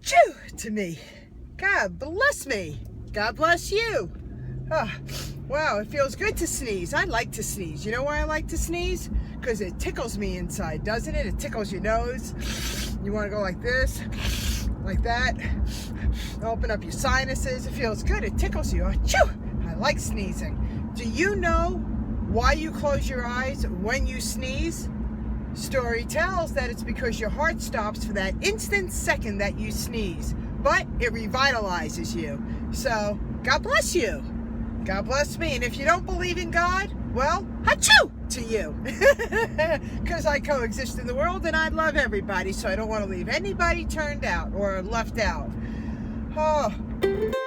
achoo to me. God bless me. God bless you. Oh, wow, it feels good to sneeze. I like to sneeze. You know why I like to sneeze? Because it tickles me inside, doesn't it? It tickles your nose. You want to go like this, like that. Open up your sinuses. It feels good. It tickles you. Achoo! I like sneezing. Do you know why you close your eyes when you sneeze? Story tells that it's because your heart stops for that instant second that you sneeze, but it revitalizes you. So, God bless you. God bless me. And if you don't believe in God, well, achoo to you. Because I coexist in the world and I love everybody, so I don't want to leave anybody turned out or left out. Oh.